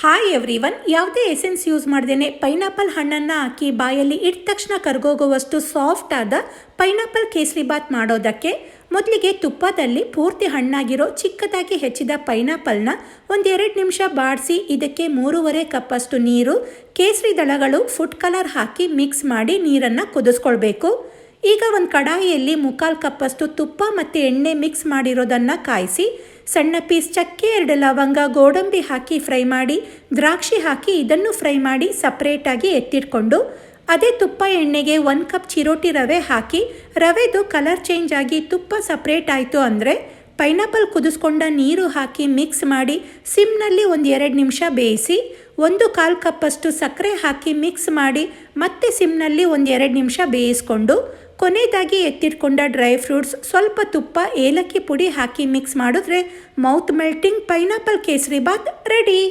Hi everyone, ಯಾವುದೇ essence use ಮಾಡ್ದೇನೆ pineapple ಹಣ್ಣನ್ನು ಹಾಕಿ ಬಾಯಲ್ಲಿ ಇಟ್ಟ ತಕ್ಷಣ ಕರಗೋಗುವಷ್ಟು ಸಾಫ್ಟ್ ಆದ ಪೈನಾಪಲ್ ಕೇಸರಿ ಬಾತ್ ಮಾಡೋದಕ್ಕೆ ಮೊದಲಿಗೆ ತುಪ್ಪದಲ್ಲಿ ಪೂರ್ತಿ ಹಣ್ಣಾಗಿರೋ ಚಿಕ್ಕದಾಗಿ ಹೆಚ್ಚಿದ ಪೈನಾಪಲ್ನ 1-2 ನಿಮಿಷ ಬಾಡಿಸಿ ಇದಕ್ಕೆ 3.5 ಕಪ್ಪಷ್ಟು ನೀರು, ಕೇಸರಿ ದಳಗಳು, ಫುಡ್ ಕಲರ್ ಹಾಕಿ ಮಿಕ್ಸ್ ಮಾಡಿ ನೀರನ್ನು ಕುದಿಸ್ಕೊಳ್ಬೇಕು. ಈಗ ಒಂದು ಕಡಾಯಿಯಲ್ಲಿ 3/4 ಕಪ್ಪಷ್ಟು ತುಪ್ಪ ಮತ್ತು ಎಣ್ಣೆ ಮಿಕ್ಸ್ ಮಾಡಿರೋದನ್ನು ಕಾಯಿಸಿ ಸಣ್ಣ ಪೀಸ್ ಚಕ್ಕೆ, 2 ಲವಂಗ, ಗೋಡಂಬಿ ಹಾಕಿ ಫ್ರೈ ಮಾಡಿ, ದ್ರಾಕ್ಷಿ ಹಾಕಿ ಇದನ್ನು ಫ್ರೈ ಮಾಡಿ ಸಪ್ರೇಟಾಗಿ ಎತ್ತಿಟ್ಕೊಂಡು ಅದೇ ತುಪ್ಪ ಎಣ್ಣೆಗೆ 1 ಕಪ್ ಚಿರೋಟಿ ರವೆ ಹಾಕಿ ರವೆದು ಕಲರ್ ಚೇಂಜ್ ಆಗಿ ತುಪ್ಪ ಸಪ್ರೇಟ್ ಆಯಿತು ಅಂದರೆ ಪೈನಾಪಲ್ ಕುದಿಸ್ಕೊಂಡ ನೀರು ಹಾಕಿ ಮಿಕ್ಸ್ ಮಾಡಿ ಸಿಮ್ನಲ್ಲಿ 1-2 ನಿಮಿಷ ಬೇಯಿಸಿ 1/4 ಕಪ್ಪಷ್ಟು ಸಕ್ಕರೆ ಹಾಕಿ ಮಿಕ್ಸ್ ಮಾಡಿ ಮತ್ತೆ ಸಿಮ್ನಲ್ಲಿ 1-2 ನಿಮಿಷ ಬೇಯಿಸ್ಕೊಂಡು ಕೊನೆಯದಾಗಿ ಎತ್ತಿಟ್ಕೊಂಡ ಡ್ರೈ ಫ್ರೂಟ್ಸ್, ಸ್ವಲ್ಪ ತುಪ್ಪ, ಏಲಕ್ಕಿ ಪುಡಿ ಹಾಕಿ ಮಿಕ್ಸ್ ಮಾಡಿದ್ರೆ mouth melting pineapple kesari bath ready.